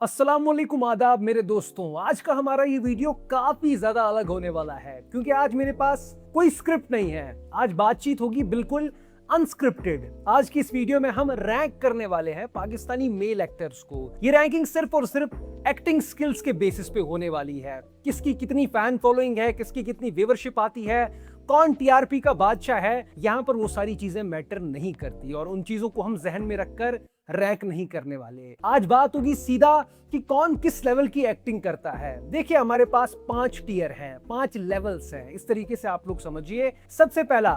अस्सलाम वालेकुम, आदाब मेरे दोस्तों। आज का हमारा ये वीडियो काफी ज्यादा अलग होने वाला है क्योंकि आज मेरे पास कोई स्क्रिप्ट नहीं है। आज बातचीत होगी बिल्कुल अनस्क्रिप्टेड। आज की इस वीडियो में हम रैंक करने वाले हैं पाकिस्तानी मेल एक्टर्स को। ये रैंकिंग सिर्फ और सिर्फ एक्टिंग स्किल्स के बेसिस पे होने वाली है। किसकी कितनी फैन फॉलोइंग है, किसकी कितनी व्यूअरशिप आती है, कौन टीआरपी का बादशाह है, यहाँ पर वो सारी चीजें मैटर नहीं करती और उन चीजों को हम जहन में रखकर रैंक नहीं करने वाले। आज बात होगी सीधा कि कौन किस लेवल की एक्टिंग करता है। देखिए, हमारे पास 5 टियर हैं, 5 लेवल्स हैं। इस तरीके से आप लोग समझिए। सबसे पहला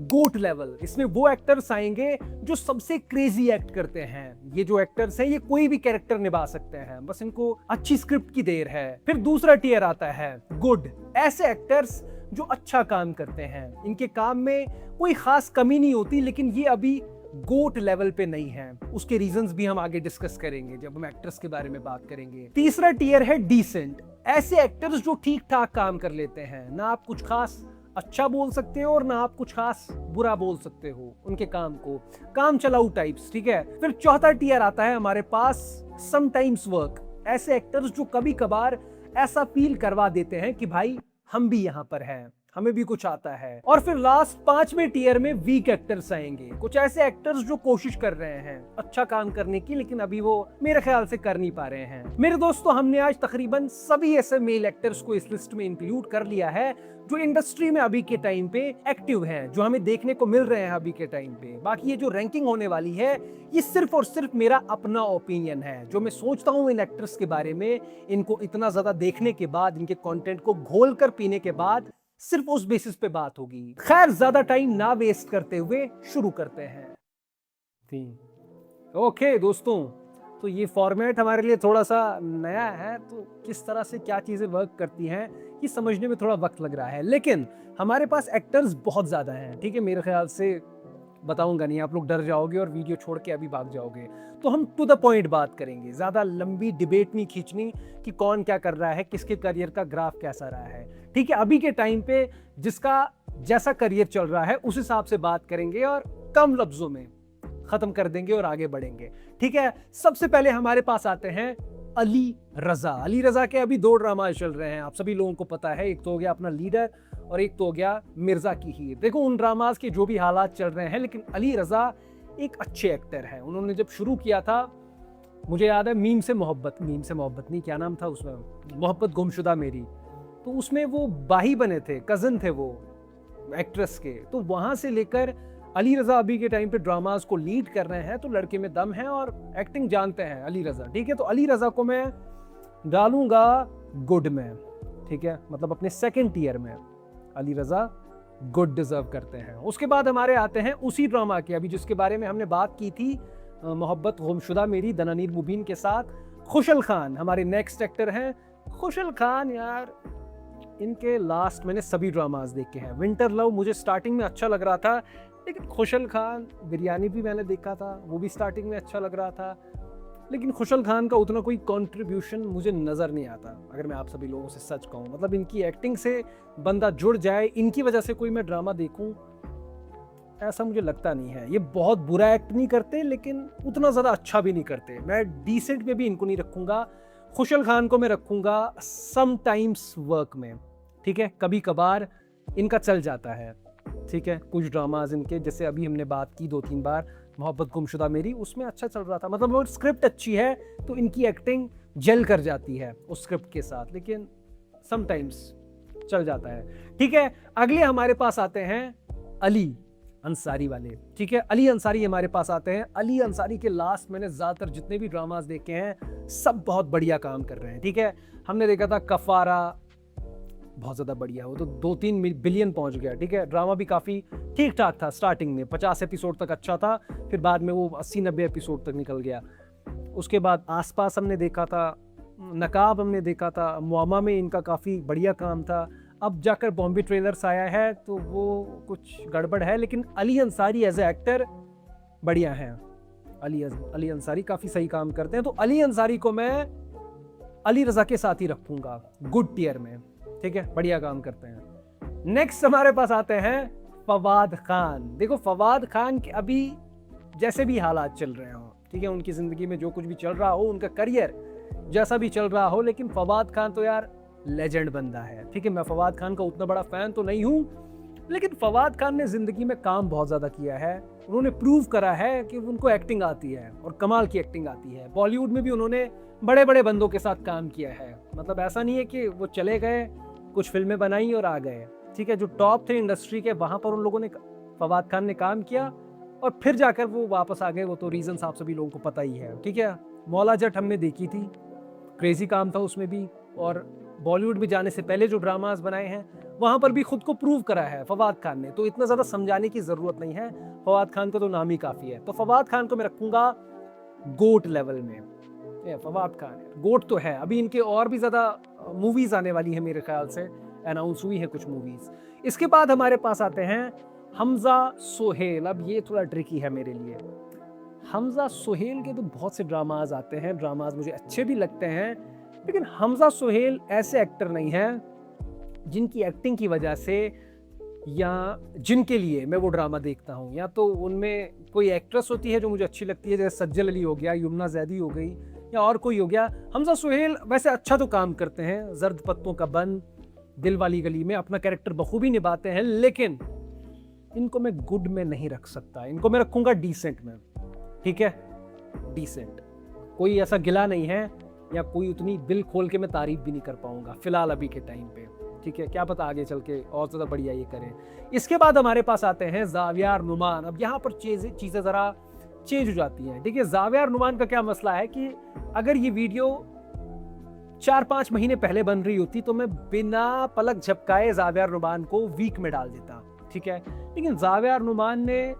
गोट लेवल, इसमें वो एक्टर्स आएंगे जो सबसे क्रेजी एक्ट करते हैं। ये जो एक्टर्स हैं ये कोई भी कैरेक्टर निभा सकते हैं, बस इनको अच्छी स्क्रिप्ट की देर है। फिर दूसरा टियर आता है गुड, ऐसे एक्टर्स जो अच्छा काम करते हैं, इनके काम में कोई खास कमी नहीं होती, लेकिन ये अभी गोट लेवल पे नहीं है। उसके रीजंस भी हम आगे डिस्कस करेंगे जब हम एक्टर्स के बारे में बात करेंगे। तीसरा टियर है डिसेंट, ऐसे एक्टर्स जो ठीक ठाक काम कर लेते हैं, ना आप कुछ खास अच्छा बोल सकते हो और ना आप कुछ खास बुरा बोल सकते हो उनके काम को, काम चलाऊ टाइप्स। ठीक है। फिर चौथा टियर आता है हमारे पास समटाइम्स वर्क, ऐसे एक्टर्स जो कभी कभार ऐसा फील करवा देते हैं कि भाई हम भी यहाँ पर हैं, हमें भी कुछ आता है। और फिर लास्ट 5वें टियर में वीक एक्टर्स आएंगे, कुछ ऐसे एक्टर्स जो कोशिश कर रहे हैं अच्छा काम करने की, लेकिन अभी वो मेरे ख्याल से कर नहीं पा रहे हैं। मेरे दोस्तों, हमने आज तकरीबन सभी ऐसे मेल एक्टर्स को इस लिस्ट में इंक्लूड कर लिया है जो इंडस्ट्री में अभी के टाइम पे एक्टिव हैं, जो हमें देखने को मिल रहे हैं अभी के टाइम पे। बाकी ये जो रैंकिंग होने वाली है ये सिर्फ और सिर्फ मेरा अपना ओपिनियन है, जो मैं सोचता हूँ इन एक्टर्स के बारे में। इनको इतना ज्यादा देखने के बाद, इनके कंटेंट को घोल कर पीने के बाद सिर्फ उस बेसिस पे बात होगी। खैर, ज्यादा टाइम ना वेस्ट करते हुए शुरू करते हैं। ओके दोस्तों, तो ये फॉर्मेट हमारे लिए थोड़ा सा नया है, तो किस तरह से क्या चीजें वर्क करती हैं ये समझने में थोड़ा वक्त लग रहा है, लेकिन हमारे पास एक्टर्स बहुत ज्यादा हैं। ठीक है, मेरे ख्याल से बताऊंगा नहीं, आप लोग डर जाओगे और वीडियो छोड़ के अभी भाग जाओगे। तो हम टू द पॉइंट बात करेंगे, ज्यादा लंबी डिबेट नहीं खींचनी कि कौन क्या कर रहा है, किसके करियर का ग्राफ कैसा रहा है। ठीक है, अभी के टाइम पे जिसका जैसा करियर चल रहा है उस हिसाब से बात करेंगे और कम लफ्जों में खत्म कर देंगे और आगे बढ़ेंगे। ठीक है, सबसे पहले हमारे पास आते हैं अली रजा। अली रजा के अभी 2 ड्रामा चल रहे हैं, आप सभी लोगों को पता है। एक तो हो गया अपना लीडर और एक तो हो गया मिर्जा की हीर। देखो, उन ड्रामाज के जो भी हालात चल रहे हैं, लेकिन अली रजा एक अच्छे एक्टर हैं। उन्होंने जब शुरू किया था, मुझे याद है मीम से मोहब्बत नहीं, क्या नाम था उसमें, मोहब्बत गुमशुदा मेरी, तो उसमें वो बाही बने थे, कजन थे वो एक्ट्रेस के। तो वहां से लेकर अली रजा अभी के टाइम पे ड्रामास को लीड कर रहे हैं, तो लड़के में दम है और एक्टिंग जानते हैं अली रजा। ठीक है, तो अली रजा को मैं डालूंगा गुड में। ठीक है, मतलब अपने सेकंड टियर में अली रजा गुड डिजर्व करते हैं। उसके बाद हमारे आते हैं उसी ड्रामा के, अभी जिसके बारे में हमने बात की थी, मोहब्बत गुमशुदा मेरी, दनानीर मुबीन के साथ, खुशल खान हमारे नेक्स्ट एक्टर हैं। खुशल खान यार, इनके लास्ट मैंने सभी ड्रामास देखे हैं। विंटर लव मुझे स्टार्टिंग में अच्छा लग रहा था, लेकिन खुशल खान बिरयानी भी मैंने देखा था, वो भी स्टार्टिंग में अच्छा लग रहा था, लेकिन खुशल खान का उतना कोई कंट्रीब्यूशन मुझे नज़र नहीं आता, अगर मैं आप सभी लोगों से सच कहूँ। मतलब इनकी एक्टिंग से बंदा जुड़ जाए, इनकी वजह से कोई मैं ड्रामा देखूँ, ऐसा मुझे लगता नहीं है। ये बहुत बुरा एक्ट नहीं करते, लेकिन उतना ज़्यादा अच्छा भी नहीं करते। मैं डिसेंट में भी इनको नहीं रखूँगा। खुशल खान को मैं रखूँगा समटाइम्स वर्क में। ठीक है, कभी कभार इनका चल जाता है। ठीक है, कुछ ड्रामाज इनके, जैसे अभी हमने बात की 2-3 बार मोहब्बत गुमशुदा मेरी, उसमें अच्छा चल रहा था। मतलब वो स्क्रिप्ट अच्छी है तो इनकी एक्टिंग जेल कर जाती है उस स्क्रिप्ट के साथ, लेकिन समटाइम्स चल जाता है। ठीक है, अगले हमारे पास आते हैं अली अंसारी वाले। ठीक है, अली अंसारी हमारे पास आते हैं। अली अंसारी के लास्ट मैंने ज़्यादातर जितने भी ड्रामाज देखे हैं सब बहुत बढ़िया काम कर रहे हैं। ठीक है, हमने देखा था कफारा, बहुत ज़्यादा बढ़िया, वो तो 2-3 बिलियन पहुंच गया। ठीक है, ड्रामा भी काफ़ी ठीक ठाक था, स्टार्टिंग में 50 एपिसोड तक अच्छा था, फिर बाद में वो 80-90 एपिसोड तक निकल गया। उसके बाद आसपास हमने देखा था, नकाब हमने देखा था, मुआमा में इनका काफ़ी बढ़िया काम था। अब जाकर बॉम्बे ट्रेलर्स आया है तो वो कुछ गड़बड़ है, लेकिन Ali Ansari as a actor बढ़िया हैं। अली अंसारी काफ़ी सही काम करते हैं, तो अली अंसारी को मैं अली रजा के साथ ही रखूँगा गुड टियर में। ठीक है, बढ़िया काम करते हैं। नेक्स्ट हमारे पास आते हैं फवाद खान। देखो, फवाद खान के अभी जैसे भी हालात चल रहे हो, ठीक है, उनकी जिंदगी में जो कुछ भी चल रहा हो, उनका करियर जैसा भी चल रहा हो, लेकिन फवाद खान तो यार लेजेंड बंदा है, ठीक है। मैं फवाद खान का उतना बड़ा फैन तो नहीं हूँ, लेकिन फवाद खान ने जिंदगी में काम बहुत ज़्यादा किया है। उन्होंने प्रूव करा है कि उनको एक्टिंग आती है और कमाल की एक्टिंग आती है। बॉलीवुड में भी उन्होंने बड़े बड़े बंदों के साथ काम किया है, मतलब ऐसा नहीं है कि वो चले गए, कुछ फिल्में बनाई और आ गए, ठीक है। जो टॉप थे इंडस्ट्री के, वहाँ पर उन लोगों ने, फवाद खान ने काम किया और फिर जाकर वो वापस आ गए। वो तो रीजन आप सभी लोगों को पता ही है, ठीक है। मौला जट हमने देखी थी, क्रेजी काम था उसमें भी, और बॉलीवुड में जाने से पहले जो ड्रामास बनाए हैं वहां पर भी खुद को प्रूव करा है फवाद खान ने, तो इतना ज्यादा समझाने की जरूरत नहीं है। फवाद खान का तो नाम ही काफी है। तो फवाद खान को मैं रखूंगा गोट लेवल में। फवाद खान गोट तो है। अभी इनके और भी ज्यादा मूवीज आने वाली है, मेरे ख्याल से अनाउंस हुई है कुछ मूवीज। इसके बाद हमारे पास आते हैं हमजा सोहेल। अब ये थोड़ा ट्रिकी है मेरे लिए। हमजा सोहेल के तो बहुत से ड्रामाज आते हैं, ड्रामाज मुझे अच्छे भी लगते हैं, लेकिन हमजा सोहेल ऐसे एक्टर नहीं हैं जिनकी एक्टिंग की वजह से या जिनके लिए मैं वो ड्रामा देखता हूँ। या तो उनमें कोई एक्ट्रेस होती है जो मुझे अच्छी लगती है, जैसे सज्जल अली हो गया, यमुना जैदी हो गई, या और कोई हो गया। हमजा सोहेल वैसे अच्छा तो काम करते हैं, जर्द पत्तों का बन, दिल वाली गली में अपना कैरेक्टर बखूबी निभाते हैं, लेकिन इनको मैं गुड में नहीं रख सकता। इनको मैं रखूंगा डिसेंट में, ठीक है, डिसेंट। कोई ऐसा गिला नहीं है, या कोई उतनी दिल खोल के मैं तारीफ भी नहीं कर पाऊंगा फिलहाल अभी के टाइम पे, ठीक है। क्या पता आगे चल के और ज़्यादा बढ़िया ये करें। इसके बाद हमारे पास आते हैं ज़ावियर नुमान। अब यहाँ पर चीज़ें ज़रा चेंज हो जाती हैं, ठीक है। ज़ावियर नुमान का क्या मसला है कि अगर ये वीडियो 4-5 महीने पहले बन रही होती तो मैं बिना पलक झपकाए ज़ावियर नुमान को वीक में डाल देता, ठीक है। लेकिन ज़ावियर नुमान ने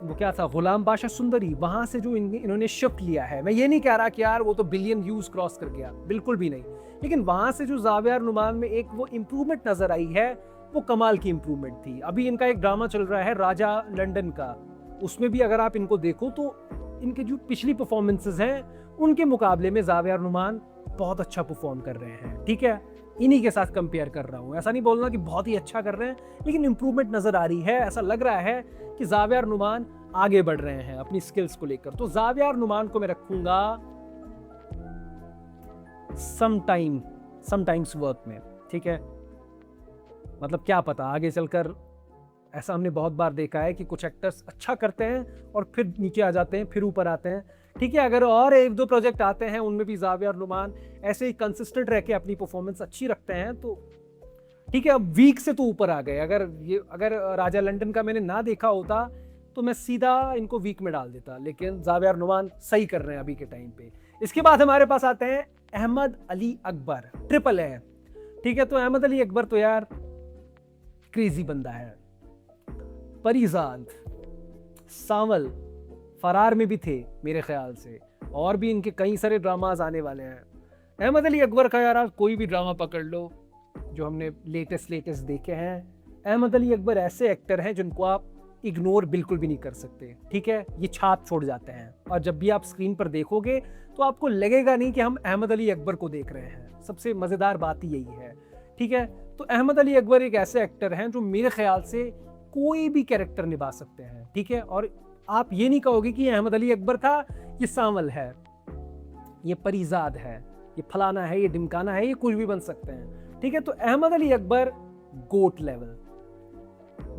वो क्या था, गुलाम बादशाह सुंदरी, वहां से जो इन्होंने शिफ्ट लिया है, मैं ये नहीं कह रहा कि यार वो तो बिलियन व्यूज क्रॉस कर गया, बिल्कुल भी नहीं, लेकिन वहां से जो ज़ावियर नुमान में एक वो इम्प्रूवमेंट नजर आई है, वो कमाल की इम्प्रूवमेंट थी। अभी इनका एक ड्रामा चल रहा है राजा लंदन का, उसमें भी अगर आप इनको देखो तो इनके जो पिछली परफॉर्मेंसेज हैं उनके मुकाबले में ज़ावियर नुमान बहुत अच्छा परफॉर्म कर रहे हैं, ठीक है। इन्हीं के साथ कंपेयर कर रहा हूँ, ऐसा नहीं बोलना कि बहुत ही अच्छा कर रहे हैं, लेकिन इंप्रूवमेंट नजर आ रही है। ऐसा लग रहा है कि ज़ावियर नुमान आगे बढ़ रहे हैं अपनी स्किल्स को लेकर। तो ज़ावियर नुमान को मैं रखूंगा समटाइम्स वर्क में, ठीक है। मतलब क्या पता आगे चलकर, ऐसा हमने बहुत बार देखा है कि कुछ एक्टर्स अच्छा करते हैं और फिर नीचे आ जाते हैं, फिर ऊपर आते हैं, ठीक है। अगर और 1-2 प्रोजेक्ट आते हैं उनमें भी ज़ावियर नुमान ऐसे ही कंसिस्टेंट रह के अपनी परफॉर्मेंस अच्छी रखते हैं तो ठीक है। अब वीक से तो ऊपर आ गए। अगर राजा लंदन का मैंने ना देखा होता तो मैं सीधा इनको वीक में डाल देता, लेकिन ज़ावियर नुमान सही कर रहे हैं अभी के टाइम पे। इसके बाद हमारे पास आते हैं अहमद अली अकबर, ट्रिपल ए, ठीक है। तो अहमद अली अकबर तो यार क्रेजी बंदा है। परिजाद, सांवल, फरार में भी थे मेरे ख्याल से, और भी इनके कई सारे ड्रामाज आने वाले हैं। अहमद अली अकबर का यार कोई भी ड्रामा पकड़ लो जो हमने लेटेस्ट देखे हैं, अहमद अली अकबर ऐसे एक्टर हैं जिनको आप इग्नोर बिल्कुल भी नहीं कर सकते, ठीक है। ये छाप छोड़ जाते हैं और जब भी आप स्क्रीन पर देखोगे तो आपको लगेगा नहीं कि हम अहमद अली अकबर को देख रहे हैं। सबसे मज़ेदार बात ही यही है, ठीक है। तो अहमद अली अकबर एक ऐसे एक्टर हैं जो मेरे ख्याल से कोई भी कैरेक्टर निभा सकते हैं, ठीक है। और आप ये नहीं कहोगे कि अहमद अली अकबर था, ये सांवल है, ये परिजाद है, ये फलाना है, ये ढिमकाना है, ये कुछ भी बन सकते हैं, ठीक है। तो अहमद अली अकबर गोट लेवल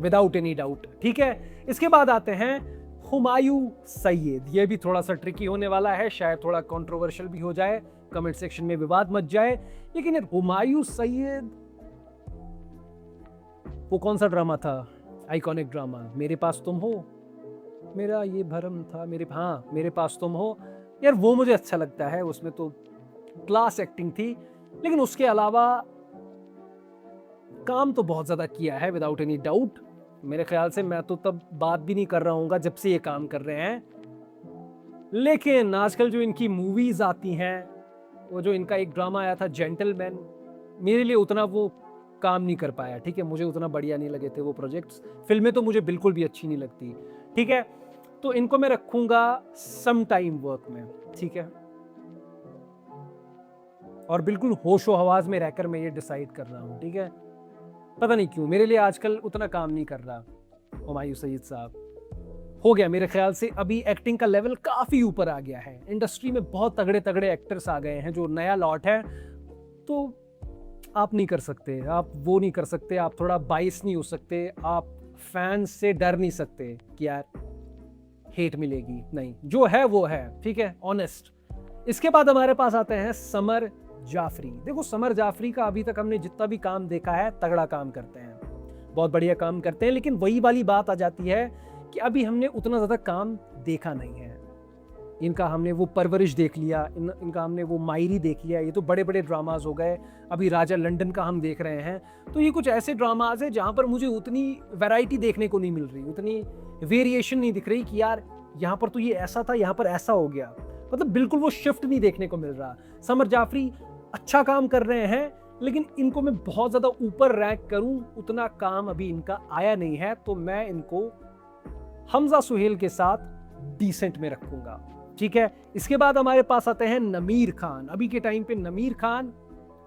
विदाउट एनी डाउट, ठीक है। इसके बाद आते हैं हुमायूं सैयद। ये भी थोड़ा सा ट्रिकी होने वाला है, शायद थोड़ा कंट्रोवर्शियल भी हो जाए, कमेंट सेक्शन में विवाद मच जाए, लेकिन यार हुमायूं सैयद, वो कौन सा ड्रामा था, आइकॉनिक ड्रामा, मेरे पास तुम हो, मेरा ये भरम था, मेरे पास तुम हो, यार वो मुझे अच्छा लगता है। उसमें तो क्लास एक्टिंग थी, लेकिन उसके अलावा काम तो बहुत ज़्यादा किया है विदाउट एनी डाउट। मेरे ख्याल से मैं तो तब बात भी नहीं कर रहा हूँगा जब से ये काम कर रहे हैं, लेकिन आजकल जो इनकी मूवीज आती हैं, वो जो इनका एक ड्रामा आया था जेंटलमैन, मेरे लिए उतना वो काम नहीं कर पाया, ठीक है। मुझे उतना बढ़िया नहीं लगे थे वो प्रोजेक्ट्स। फिल्में तो मुझे बिल्कुल भी अच्छी नहीं लगती, ठीक है। तो इनको मैं रखूंगा सम टाइम वर्क में, ठीक है। और बिल्कुल होशो हवास में रहकर मैं ये डिसाइड कर रहा हूँ, ठीक है। पता नहीं क्यों मेरे लिए आजकल उतना काम नहीं कर रहा हुमायूं सईद साहब। हो गया मेरे ख्याल से। अभी एक्टिंग का लेवल काफ़ी ऊपर आ गया है, इंडस्ट्री में बहुत तगड़े तगड़े एक्टर्स आ गए हैं। जो नया लॉट है, तो आप नहीं कर सकते, आप वो नहीं कर सकते, आप थोड़ा बाइस नहीं हो सकते, आप फैंस से डर नहीं सकते कि यार हेट मिलेगी, नहीं, जो है वो है, ठीक है, ऑनेस्ट। इसके बाद हमारे पास आते हैं समर जाफरी। देखो समर जाफरी का अभी तक हमने जितना भी काम देखा है, तगड़ा काम करते हैं, बहुत बढ़िया काम करते हैं, लेकिन वही वाली बात आ जाती है कि अभी हमने उतना ज़्यादा काम देखा नहीं है। इनका हमने वो परवरिश देख लिया, इनका हमने वो मायरी देख लिया, ये तो बड़े बड़े ड्रामाज हो गए। अभी राजा लंदन का हम देख रहे हैं, तो ये कुछ ऐसे ड्रामाज हैं जहाँ पर मुझे उतनी वैरायटी देखने को नहीं मिल रही, उतनी वेरिएशन नहीं दिख रही कि यार यहाँ पर तो ये ऐसा था, यहाँ पर ऐसा हो गया, मतलब बिल्कुल वो शिफ्ट नहीं देखने को मिल रहा। समर जाफरी अच्छा काम कर रहे हैं, लेकिन इनको मैं बहुत ज़्यादा ऊपर रैंक करूं, उतना काम अभी इनका आया नहीं है, तो मैं इनको हमजा सुहेल के साथ डिसेंट में रखूंगा, ठीक है। इसके बाद हमारे पास आते हैं नमीर खान। अभी के टाइम पे नमीर खान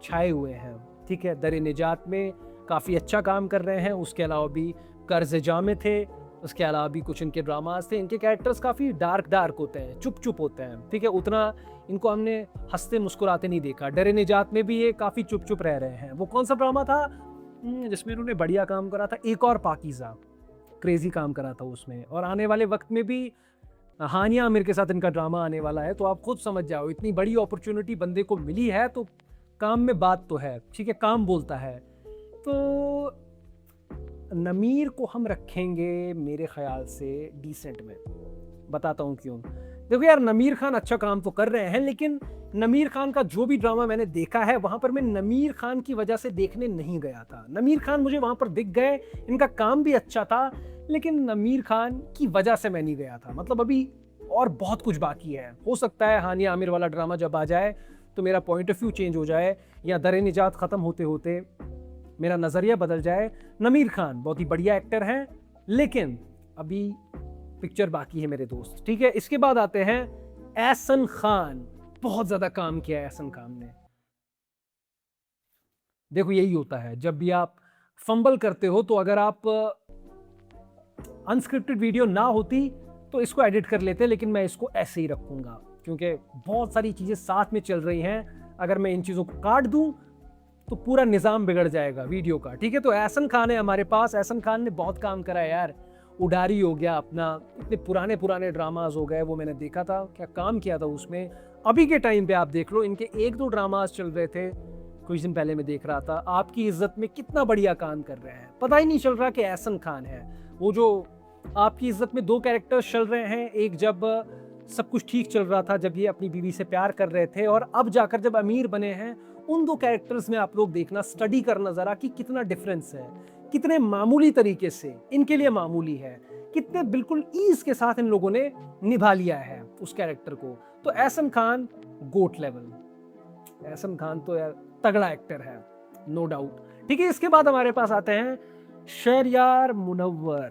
छाए हुए हैं, ठीक है, दर निजात में काफ़ी अच्छा काम कर रहे हैं। उसके अलावा भी कर्ज जामे थे, उसके अलावा भी कुछ इनके ड्रामाज थे। इनके कैरेक्टर्स काफ़ी डार्क होते हैं, चुप चुप होते हैं, ठीक है, उतना इनको हमने हंसते मुस्कुराते नहीं देखा। डरे निजात में भी ये काफ़ी चुप चुप रह रहे हैं। वो कौन सा ड्रामा था जिसमें इन्होंने बढ़िया काम करा था? एक और पाकीज़ा, क्रेजी काम करा था उसमें। और आने वाले वक्त में भी हानिया आमिर के साथ इनका ड्रामा आने वाला है, तो आप खुद समझ जाओ, इतनी बड़ी अपॉर्चुनिटी बंदे को मिली है, तो काम में बात तो है, ठीक है, काम बोलता है। तो नमीर को हम रखेंगे मेरे ख्याल से डिसेंट में, बताता हूँ क्यों। देखो यार, नमीर खान अच्छा काम तो कर रहे हैं, लेकिन नमीर खान का जो भी ड्रामा मैंने देखा है, वहाँ पर मैं नमीर खान की वजह से देखने नहीं गया था। नमीर खान मुझे वहाँ पर दिख गए, इनका काम भी अच्छा था, लेकिन नमीर खान की वजह से मैं नहीं गया था। मतलब अभी और बहुत कुछ बाकी है। हो सकता है हानिया आमिर वाला ड्रामा जब आ जाए तो मेरा पॉइंट ऑफ व्यू चेंज हो जाए, या दर निजात ख़त्म होते होते मेरा नज़रिया बदल जाए। नमीर खान बहुत ही बढ़िया एक्टर हैं, लेकिन अभी पिक्चर बाकी है मेरे दोस्त, ठीक है। इसके बाद आते हैं एहसन खान। बहुत ज़्यादा काम किया है एहसन खान ने। देखो यही होता है, जब भी आप फंबल करते हो, तो अगर आप अनस्क्रिप्टेड वीडियो ना होती तो इसको एडिट कर लेते, लेकिन मैं इसको ऐसे ही रखूंगा, क्योंकि बहुत सारी चीज़ें साथ में चल रही हैं। अगर मैं इन चीज़ों को काट दूं तो पूरा निज़ाम बिगड़ जाएगा वीडियो का, ठीक है। तो एहसन खान है हमारे पास। एहसन खान ने बहुत काम करा है यार, उडारी हो गया अपना, इतने पुराने ड्रामाज हो गए, वो मैंने देखा था, क्या काम किया था उसमें। अभी के टाइम पे आप देख लो, इनके 1-2 ड्रामाज चल रहे थे, कुछ दिन पहले मैं देख रहा था, आपकी इज्जत में कितना बढ़िया काम कर रहे हैं, पता ही नहीं चल रहा कि एहसन खान है। वो जो आपकी इज्जत में 2 कैरेक्टर्स चल रहे हैं, एक जब सब कुछ ठीक चल रहा था, जब ये अपनी बीवी से प्यार कर रहे थे, और अब जाकर जब अमीर बने हैं, उन 2 कैरेक्टर्स में आप लोग देखना, स्टडी करना ज़रा कि कितना डिफरेंस है, कितने मामूली तरीके से इनके लिए मामूली है, कितने बिल्कुल ईज के साथ इन लोगों ने निभा लिया है उस कैरेक्टर को। तो एहसन खान गोट लेवल, एहसन खान तो यार तगड़ा एक्टर है, नो डाउट, ठीक है। इसके बाद हमारे पास आते हैं शहरयार मुनव्वर।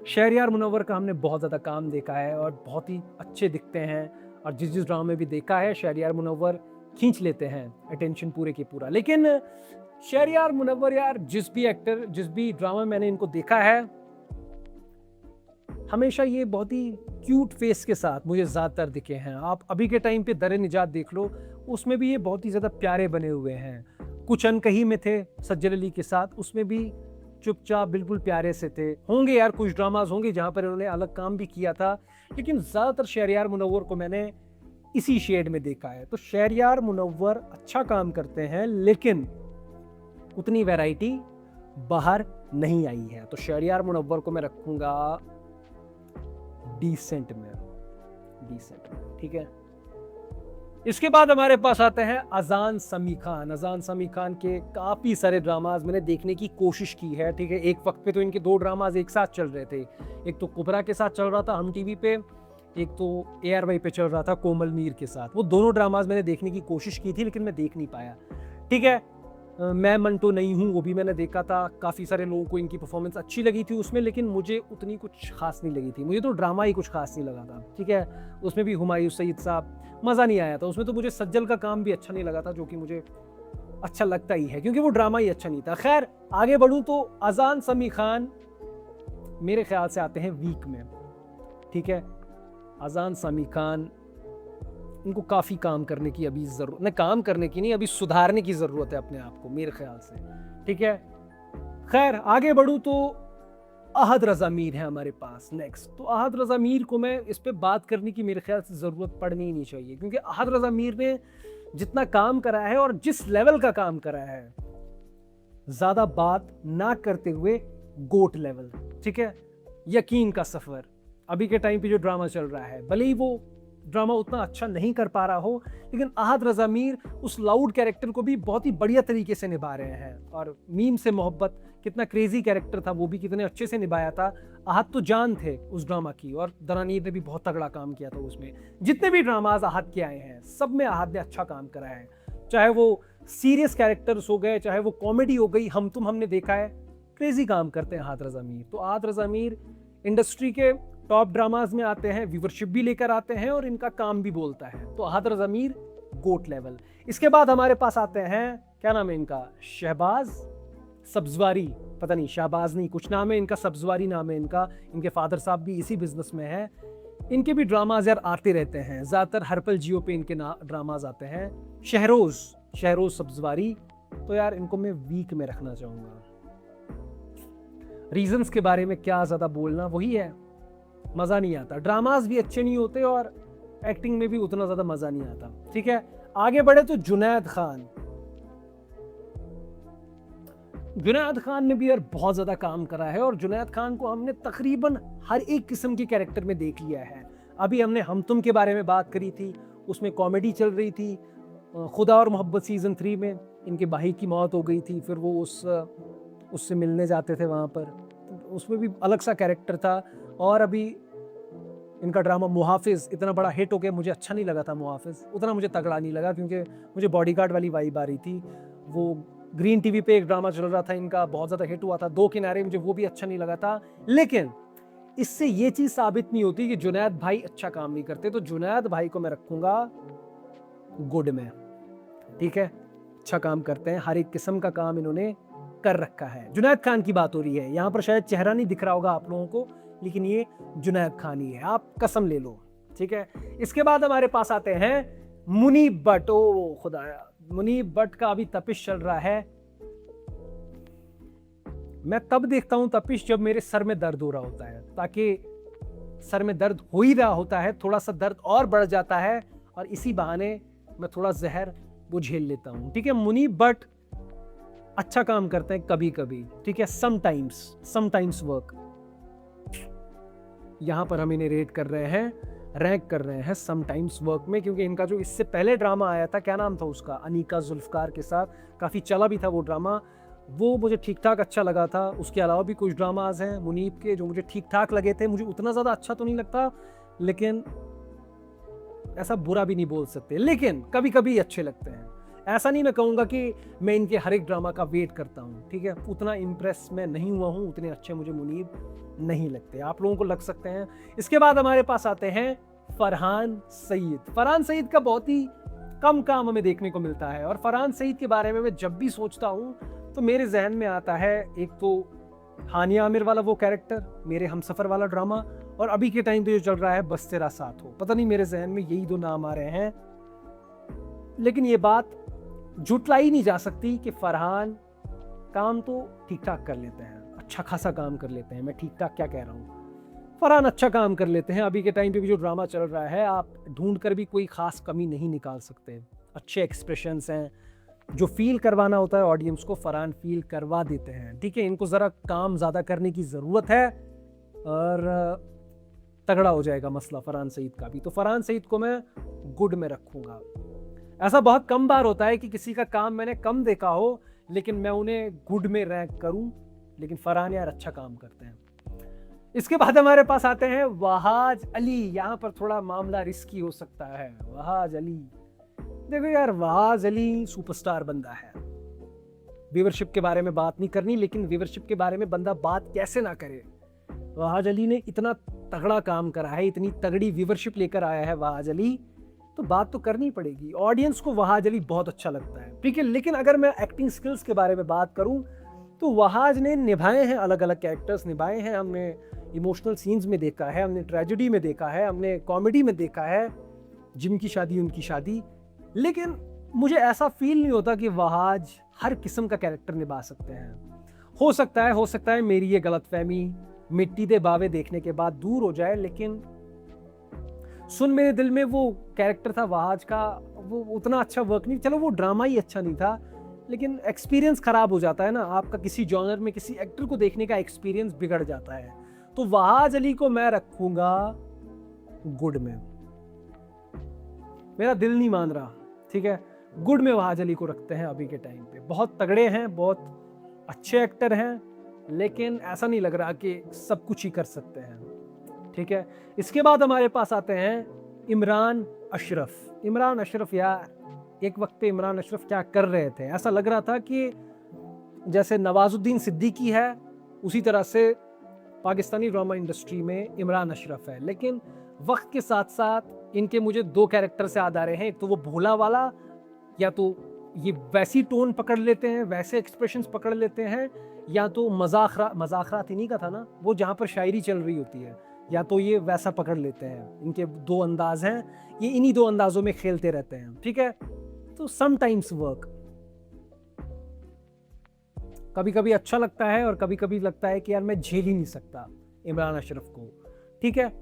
शहरयार मुनव्वर का हमने बहुत ज़्यादा काम देखा है और बहुत ही अच्छे दिखते हैं, और जिस ड्रामा में भी देखा है शहरयार मुनव्वर खींच लेते हैं अटेंशन पूरे की पूरा। लेकिन शहरयार मुनव्वर यार, जिस भी ड्रामा मैंने इनको देखा है, हमेशा ये बहुत ही क्यूट फेस के साथ मुझे ज़्यादातर दिखे हैं। आप अभी के टाइम पे दर निजात देख लो, उसमें भी ये बहुत ही ज़्यादा प्यारे बने हुए हैं। कुछ अनकही में थे सज्जल अली के साथ, उसमें भी चुपचाप बिल्कुल प्यारे से थे। होंगे यार कुछ ड्रामाज होंगे जहाँ पर इन्होंने अलग काम भी किया था, लेकिन ज़्यादातर शहरयार मुनव्वर को मैंने इसी शेड में देखा है। तो शहरयार मुनव्वर अच्छा काम करते हैं, लेकिन उतनी वैरायटी बाहर नहीं आई है। तो शहरयार मुनव्वर को मैं रखूंगा डिसेंट में, ठीक है। इसके बाद हमारे पास आते हैं अजान समी खान। अजान समी खान के काफ़ी सारे ड्रामाज मैंने देखने की कोशिश की है, ठीक है। एक वक्त पे तो इनके 2 ड्रामाज एक साथ चल रहे थे, एक तो कुबरा के साथ चल रहा था हम टीवी पे, एक तो ARY पे चल रहा था कोमल मीर के साथ। वो दोनों ड्रामाज मैंने देखने की कोशिश की थी, लेकिन मैं देख नहीं पाया, ठीक है। मैं मंटो नहीं हूँ, वो भी मैंने देखा था, काफ़ी सारे लोगों को इनकी परफॉर्मेंस अच्छी लगी थी उसमें, लेकिन मुझे उतनी कुछ खास नहीं लगी थी। मुझे तो ड्रामा ही कुछ खास नहीं लगा था, ठीक है। उसमें भी हुमायूं सईद साहब, मज़ा नहीं आया था उसमें। तो मुझे सज्जल का काम भी अच्छा नहीं लगा था, जो कि मुझे अच्छा लगता ही है, क्योंकि वो ड्रामा ही अच्छा नहीं था। खैर आगे बढ़ूँ तो अजान समी खान मेरे ख्याल से आते हैं वीक में, ठीक है। अजान सामी खान, इनको काफ़ी काम करने की अभी ज़रूरत, नहीं काम करने की नहीं, अभी सुधारने की ज़रूरत है अपने आप को मेरे ख्याल से, ठीक है। खैर आगे बढ़ूँ तो अहद रज़ा मीर है हमारे पास नेक्स्ट। तो अहद रज़ा मीर को मैं इस पे बात करने की मेरे ख्याल से ज़रूरत पड़नी ही नहीं चाहिए, क्योंकि अहद रज़ा मीर ने जितना काम करा है और जिस लेवल का काम करा है, ज़्यादा बात ना करते हुए गोट लेवल, ठीक है। यकीन का सफ़र अभी के टाइम पे जो ड्रामा चल रहा है, भले ही वो ड्रामा उतना अच्छा नहीं कर पा रहा हो, लेकिन अहद रज़ा मीर उस लाउड कैरेक्टर को भी बहुत ही बढ़िया तरीके से निभा रहे हैं। और मीम से मोहब्बत, कितना क्रेजी कैरेक्टर था, वो भी कितने अच्छे से निभाया था। अहद तो जान थे उस ड्रामा की, और दरानीर ने भी बहुत तगड़ा काम किया था उसमें। जितने भी ड्रामाज अहद के आए हैं, सब में अहद ने अच्छा काम करा है, चाहे वो सीरियस कैरेक्टर्स हो गए, चाहे वो कॉमेडी हो गई। हम तुम हमने देखा है, क्रेजी काम करते हैं अहद रज़ा मीर। तो अहद रज़ा मीर इंडस्ट्री के टॉप ड्रामाज में आते हैं, व्यूवरशिप भी लेकर आते हैं और इनका काम भी बोलता है। तो अहद रज़ा मीर गोट लेवल। इसके बाद हमारे पास आते हैं, क्या नाम है इनका, शहबाज सब्जवारी, पता नहीं शहबाज नहीं कुछ नाम है इनका, सब्जवारी नाम है इनका। इनके फादर साहब भी इसी बिजनेस में है। इनके भी ड्रामाज यार आते रहते हैं, ज़्यादातर हरपल जियो पे इनके ड्रामाज आते हैं। शहरोज सब्जवारी, तो यार इनको मैं वीक में रखना चाहूँगा। रीजंस के बारे में क्या ज़्यादा बोलना, वही है, मज़ा नहीं आता, ड्रामाज भी अच्छे नहीं होते और एक्टिंग में भी उतना ज़्यादा मज़ा नहीं आता, ठीक है। आगे बढ़े तो जुनैद खान ने भी यार बहुत ज़्यादा काम करा है, और जुनैद खान को हमने तकरीबन हर एक किस्म के कैरेक्टर में देख लिया है। अभी हमने हम तुम के बारे में बात करी थी, उसमें कॉमेडी चल रही थी। खुदा और मोहब्बत सीज़न 3 में इनके भाई की मौत हो गई थी, फिर वो उससे मिलने जाते थे वहाँ पर, उसमें भी अलग सा कैरेक्टर था। और अभी इनका ड्रामा मुहाफिज इतना बड़ा हिट हो गया, मुझे अच्छा नहीं लगा था मुहाफिज, उतना मुझे तगड़ा नहीं लगा, क्योंकि मुझे बॉडीगार्ड वाली वाइब आ रही थी। वो ग्रीन टीवी पे एक ड्रामा चल रहा था इनका, बहुत ज़्यादा हिट हुआ था, दो किनारे, मुझे वो भी अच्छा नहीं लगा था। लेकिन इससे ये चीज़ साबित नहीं होती कि जुनैद भाई अच्छा काम नहीं करते। तो जुनैद भाई को मैं रखूँगा गुड में, ठीक है। अच्छा काम करते हैं, हर एक किस्म का काम इन्होंने कर रखा है। जुनैद खान की बात हो रही है यहाँ पर, शायद चेहरा नहीं दिख रहा होगा आप लोगों को, लेकिन ये जुनैद खान ही है, आप कसम ले लो, ठीक है। इसके बाद हमारे पास आते हैं मुनीब भट्ट। ओ खुदाया, मुनीब भट्ट का अभी तपिश चल रहा है। मैं तब देखता हूं तपिश जब मेरे सर में दर्द हो रहा होता है, ताकि सर में दर्द हो ही रहा होता है, थोड़ा सा दर्द और बढ़ जाता है, और इसी बहाने मैं थोड़ा जहर वो झेल लेता हूं, ठीक है। मुनीब भट्ट अच्छा काम करते हैं कभी कभी, ठीक है, समटाइम्स वर्क। यहां पर हम इन्हें रेट कर रहे हैं, रैंक कर रहे हैं समटाइम्स वर्क में, क्योंकि इनका जो इससे पहले ड्रामा आया था, क्या नाम था उसका, अनीका जुल्फकार के साथ, काफ़ी चला भी था वो ड्रामा, वो मुझे ठीक ठाक अच्छा लगा था। उसके अलावा भी कुछ ड्रामाज हैं मुनीब के जो मुझे ठीक ठाक लगे थे, मुझे उतना ज़्यादा अच्छा तो नहीं लगता, लेकिन ऐसा बुरा भी नहीं बोल सकते, लेकिन कभी कभी अच्छे लगते हैं। ऐसा नहीं मैं कहूँगा कि मैं इनके हर एक ड्रामा का वेट करता हूँ, ठीक है, उतना इम्प्रेस मैं नहीं हुआ हूँ, उतने अच्छे मुझे मुनीब नहीं लगते, आप लोगों को लग सकते हैं। इसके बाद हमारे पास आते हैं फरहान सईद। फरहान सईद का बहुत ही कम काम हमें देखने को मिलता है, और फरहान सईद के बारे में मैं जब भी सोचता हूँ तो मेरे जहन में आता है एक तो हानिया आमिर वाला वो कैरेक्टर, मेरे हमसफ़र वाला ड्रामा, और अभी के टाइम पे जो चल रहा है बस तेरा साथ हो। पता नहीं मेरे जहन में यही दो नाम आ रहे हैं, लेकिन ये बात झुटलाई नहीं जा सकती कि फरहान काम तो ठीक ठाक कर लेते हैं, अच्छा खासा काम कर लेते हैं। मैं ठीक ठाक क्या कह रहा हूँ, फरहान अच्छा काम कर लेते हैं। अभी के टाइम पे भी जो ड्रामा चल रहा है, आप ढूंढ कर भी कोई ख़ास कमी नहीं निकाल सकते। अच्छे एक्सप्रेशंस हैं, जो फील करवाना होता है ऑडियंस को, फरहान फील करवा देते हैं, ठीक है। इनको ज़रा काम ज़्यादा करने की ज़रूरत है, और तगड़ा हो जाएगा मसला फरहान सईद का भी। तो फरहान सईद को मैं गुड में रखूँगा। ऐसा बहुत कम बार होता है कि किसी का काम मैंने कम देखा हो लेकिन मैं उन्हें गुड में रैंक करूं, लेकिन फरहान यार अच्छा काम करते हैं। इसके बाद हमारे पास आते हैं वहाज अली। यहाँ पर थोड़ा मामला रिस्की हो सकता है। वहाज अली, देखो यार, वहाज अली सुपरस्टार बंदा है। व्यूवरशिप के बारे में बात नहीं करनी, लेकिन व्यूवरशिप के बारे में बंदा बात कैसे ना करे। वहाज अली ने इतना तगड़ा काम करा है, इतनी तगड़ी व्यूवरशिप लेकर आया है वहाज अली, तो बात तो करनी पड़ेगी। ऑडियंस को वहाज अली बहुत अच्छा लगता है, ठीक है। लेकिन अगर मैं एक्टिंग स्किल्स के बारे में बात करूं तो वहाज ने निभाए हैं, अलग अलग कैरेक्टर्स निभाए हैं। हमने इमोशनल सीन्स में देखा है, हमने ट्रेजेडी में देखा है, हमने कॉमेडी में देखा है, जिनकी शादी उनकी शादी। लेकिन मुझे ऐसा फील नहीं होता कि वहाज हर किस्म का कैरेक्टर निभा सकते हैं। हो सकता है मेरी ये गलतफहमी मिट्टी दे बावे देखने के बाद दूर हो जाए, लेकिन सुन मेरे दिल में वो कैरेक्टर था वहाज का, वो उतना अच्छा वर्क नहीं, चलो वो ड्रामा ही अच्छा नहीं था, लेकिन एक्सपीरियंस खराब हो जाता है ना आपका, किसी जॉनर में किसी एक्टर को देखने का एक्सपीरियंस बिगड़ जाता है। तो वहाज अली को मैं रखूंगा गुड में, मेरा दिल नहीं मान रहा, ठीक है, गुड में वहाज अली को रखते हैं अभी के टाइम पे। बहुत तगड़े हैं, बहुत अच्छे एक्टर हैं, लेकिन ऐसा नहीं लग रहा कि सब कुछ ही कर सकते हैं, ठीक है। इसके बाद हमारे पास आते हैं इमरान अशरफ। इमरान अशरफ यार, एक वक्त पे इमरान अशरफ क्या कर रहे थे, ऐसा लग रहा था कि जैसे नवाजुद्दीन सिद्दीकी है उसी तरह से पाकिस्तानी ड्रामा इंडस्ट्री में इमरान अशरफ है। लेकिन वक्त के साथ साथ इनके मुझे दो कैरेक्टर से याद आ रहे हैं, एक तो वो भोला वाला, या तो ये वैसी टोन पकड़ लेते हैं, वैसे एक्सप्रेशंस पकड़ लेते हैं, या तो मजाखरात इन्हीं का था ना, वो जहाँ पर शायरी चल रही होती है, या तो ये वैसा पकड़ लेते हैं। इनके दो अंदाज हैं, ये इन्हीं दो अंदाजों में खेलते रहते हैं, ठीक है। तो समटाइम्स वर्क, कभी कभी अच्छा लगता है और कभी कभी लगता है कि यार मैं झेल ही नहीं सकता इमरान अशरफ को, ठीक है,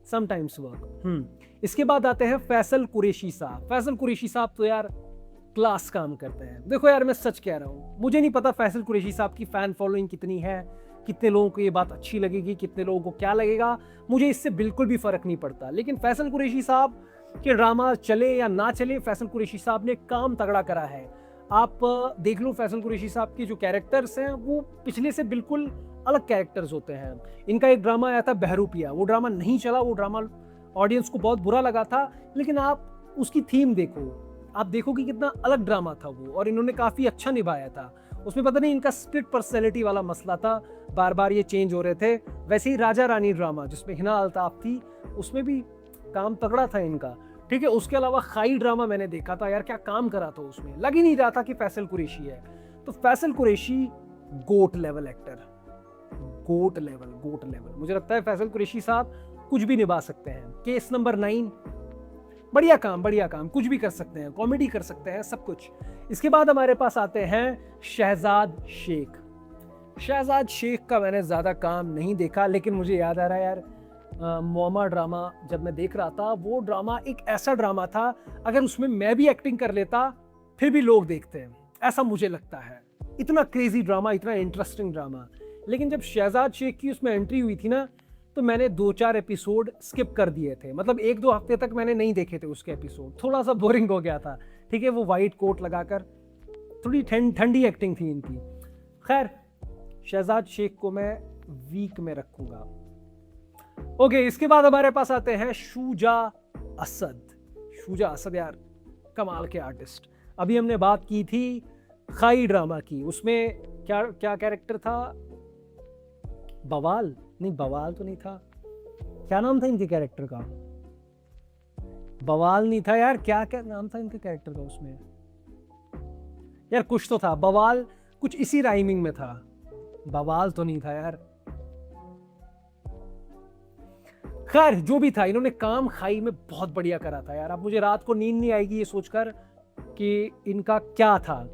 समटाइम्स वर्क। इसके बाद आते हैं फैसल कुरैशी साहब। फैसल कुरैशी साहब तो यार क्लास काम करते हैं। देखो यार मैं सच कह रहा हूँ, मुझे नहीं पता फैसल कुरैशी साहब की फैन फॉलोइंग कितनी है, कितने लोगों को ये बात अच्छी लगेगी, कितने लोगों को क्या लगेगा, मुझे इससे बिल्कुल भी फर्क नहीं पड़ता। लेकिन फैसल कुरैशी साहब के ड्रामा चले या ना चले, फैसल कुरैशी साहब ने काम तगड़ा करा है। आप देख लो फैसल कुरैशी साहब के जो कैरेक्टर्स हैं वो पिछले से बिल्कुल अलग कैरेक्टर्स होते हैं। इनका एक ड्रामा आया था बहरूपिया, वो ड्रामा नहीं चला, वो ड्रामा ऑडियंस को बहुत बुरा लगा था, लेकिन आप उसकी थीम देखो, आप देखो कि कितना अलग ड्रामा था वो, और इन्होंने काफ़ी अच्छा निभाया था उसमें। पता नहीं इनका स्प्लिट पर्सनैलिटी वाला मसला था, बार बार ये चेंज हो रहे थे। वैसे ही राजा रानी ड्रामा जिसमें हिना अल्ताफ थी, उसमें भी काम तगड़ा था इनका, ठीक है। उसके अलावा खाई ड्रामा मैंने देखा था यार, क्या काम करा था उसमें, लग ही नहीं रहा था कि फैसल कुरैशी है। तो फैसल कुरैशी गोट लेवल एक्टर, गोट लेवल मुझे लगता है फैसल कुरैशी साहब कुछ भी निभा सकते हैं। केस नंबर 9 बढ़िया काम, कुछ भी कर सकते हैं, कॉमेडी कर सकते हैं, सब कुछ। इसके बाद हमारे पास आते हैं शहजाद शेख। शहजाद शेख का मैंने ज़्यादा काम नहीं देखा, लेकिन मुझे याद आ रहा है यार, मोमा ड्रामा जब मैं देख रहा था, वो ड्रामा एक ऐसा ड्रामा था, अगर उसमें मैं भी एक्टिंग कर लेता फिर भी लोग देखते हैं, ऐसा मुझे लगता है। इतना क्रेजी ड्रामा, इतना इंटरेस्टिंग ड्रामा। लेकिन जब शहजाद शेख की उसमें एंट्री हुई थी ना, तो मैंने 2-4 एपिसोड स्किप कर दिए थे, मतलब 1-2 हफ्ते तक मैंने नहीं देखे थे उसके एपिसोड, थोड़ा सा बोरिंग हो गया था, ठीक है। वो वाइट कोट लगाकर, थोड़ी ठंडी एक्टिंग थी इनकी। खैर, शहजाद शेख को मैं वीक में रखूंगा। ओके, इसके बाद हमारे पास आते हैं शुजा असद। शुजा असद यार कमाल के आर्टिस्ट। अभी हमने बात की थी खाई ड्रामा की, उसमें क्या क्या कैरेक्टर था, बवाल नहीं, बवाल तो नहीं था, क्या नाम था इनके कैरेक्टर का, बवाल नहीं था यार, क्या क्या नाम था इनके कैरेक्टर का उसमें यार, कुछ तो था बवाल, कुछ इसी राइमिंग में था, बवाल तो नहीं था यार। खैर जो भी था, इन्होंने काम खाई में बहुत बढ़िया करा था यार। अब मुझे रात को नींद नहीं आएगी ये सोचकर कि इनका क्या था,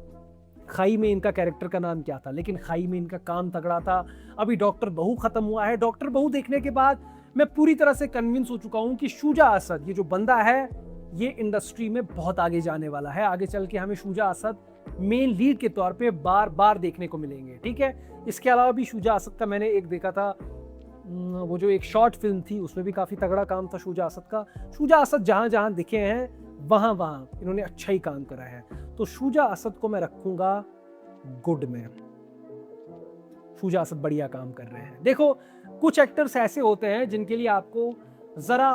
खाई में इनका कैरेक्टर का नाम क्या था, लेकिन खाई में इनका काम तगड़ा था। अभी डॉक्टर बहू खत्म हुआ है, डॉक्टर बहू देखने के बाद मैं पूरी तरह से कन्विंस हो चुका हूं कि शुजा असद ये जो बंदा है, ये इंडस्ट्री में बहुत आगे जाने वाला है। आगे चल के हमें शुजा असद मेन लीड के तौर पे बार बार देखने को मिलेंगे, ठीक है। इसके अलावा भी शुजा असद का मैंने एक देखा था, वो जो एक शॉर्ट फिल्म थी, उसमें भी काफ़ी तगड़ा काम था शुजा असद का। शुजा असद जहाँ जहाँ दिखे हैं वहाँ वहाँ इन्होंने अच्छा ही काम करा है। तो शुजा असद को मैं रखूँगा गुड में। शुजा असद बढ़िया काम कर रहे हैं। देखो कुछ एक्टर्स ऐसे होते हैं जिनके लिए आपको ज़रा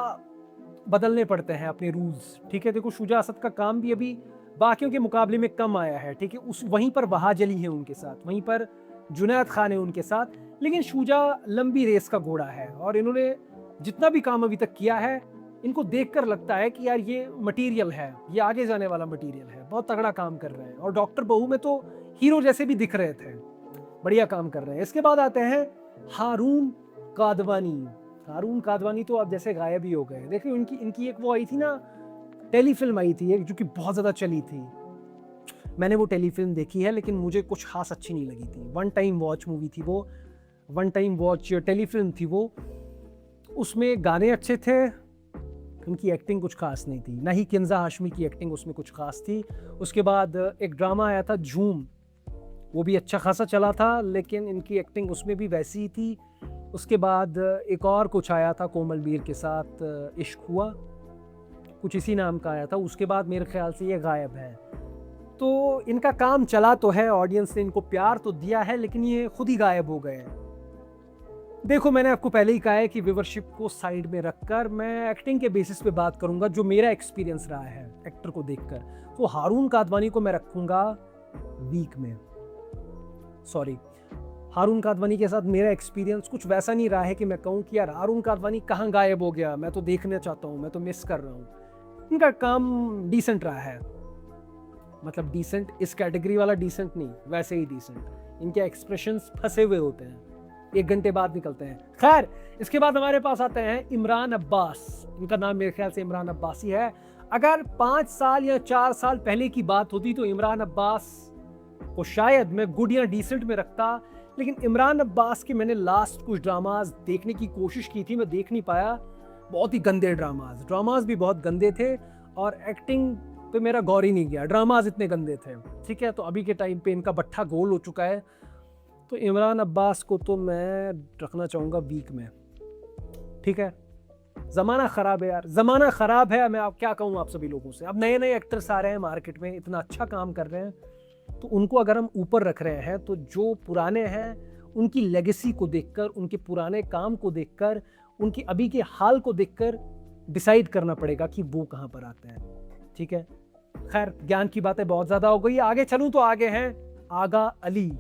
बदलने पड़ते हैं अपने रूल्स, ठीक है। देखो शुजा असद का काम भी अभी बाकियों के मुकाबले में कम आया है, ठीक है। उस वहीं पर वहाज अली है उनके साथ, वहीं पर जुनैद खान है उनके साथ, लेकिन शुजा लंबी रेस का घोड़ा है और इन्होंने जितना भी काम अभी तक किया है, इनको देखकर लगता है कि यार ये मटेरियल है, ये आगे जाने वाला मटेरियल है, बहुत तगड़ा काम कर रहे हैं। और डॉक्टर बहू में तो हीरो जैसे भी दिख रहे थे, बढ़िया काम कर रहे हैं। इसके बाद आते हैं हारून कादवानी, हारून कादवानी तो अब जैसे गायब ही हो गए। देखिए इनकी इनकी एक वो आई थी ना, टेलीफिल्म आई थी एक, जो कि बहुत ज़्यादा चली थी। मैंने वो टेलीफिल्म देखी है, लेकिन मुझे कुछ खास अच्छी नहीं लगी थी। वन टाइम वॉच मूवी थी वो, वन टाइम वॉच टेलीफिल्म थी वो। उसमें गाने अच्छे थे, उनकी एक्टिंग कुछ खास नहीं थी, ना ही किंजा हाशमी की एक्टिंग उसमें कुछ खास थी। उसके बाद एक ड्रामा आया था झूम, वो भी अच्छा खासा चला था, लेकिन इनकी एक्टिंग उसमें भी वैसी ही थी। उसके बाद एक और कुछ आया था कोमल वीर के साथ, इश्क हुआ, कुछ इसी नाम का आया था। उसके बाद मेरे ख्याल से ये गायब है। तो इनका काम चला तो है, ऑडियंस ने इनको प्यार तो दिया है, लेकिन ये खुद ही गायब हो गए हैं। देखो मैंने आपको पहले ही कहा है कि व्यूवरशिप को साइड में रखकर मैं एक्टिंग के बेसिस पे बात करूंगा, जो मेरा एक्सपीरियंस रहा है एक्टर को देखकर। तो हारून कादवानी को मैं रखूंगा वीक में। सॉरी, हारून कादवानी के साथ मेरा एक्सपीरियंस कुछ वैसा नहीं रहा है कि मैं कहूँ कि यार हारून कादवानी कहाँ गायब हो गया, मैं तो देखना चाहता हूँ, मैं तो मिस कर रहा हूँ। इनका काम डिसेंट रहा है, मतलब डिसेंट इस कैटेगरी वाला डिसेंट नहीं, वैसे ही डिसेंट। इनके एक्सप्रेशंस फंसे हुए होते हैं, 1 घंटे बाद निकलते हैं। खैर, इसके बाद हमारे पास आते हैं इमरान अब्बास। इनका नाम मेरे ख्याल से इमरान अब्बास ही है। अगर 5 साल या 4 साल पहले की बात होती तो इमरान अब्बास को शायद मैं गुड या डिसेंट में रखता, लेकिन इमरान अब्बास के मैंने लास्ट कुछ ड्रामाज देखने की कोशिश की थी, मैं देख नहीं पाया। बहुत ही गंदे ड्रामाज भी बहुत गंदे थे, और एक्टिंग पे मेरा गौर ही नहीं गया, ड्रामाज इतने गंदे थे। ठीक है, तो अभी के टाइम पे इनका बट्ठा गोल हो चुका है, तो इमरान अब्बास को तो मैं रखना चाहूँगा वीक में। ठीक है, ज़माना ख़राब है यार, ज़माना ख़राब है। मैं आप क्या कहूँ आप सभी लोगों से। अब नए नए एक्टर्स आ रहे हैं मार्केट में, इतना अच्छा काम कर रहे हैं, तो उनको अगर हम ऊपर रख रहे हैं, तो जो पुराने हैं उनकी लेगेसी को देखकर, उनके पुराने काम को देखकर, उनकी अभी के हाल को देखकर डिसाइड करना पड़ेगा कि वो कहाँ पर आते हैं। ठीक है, खैर ज्ञान की बातें बहुत ज़्यादा हो गई। आगे चलूँ तो आगे हैं आगा अली।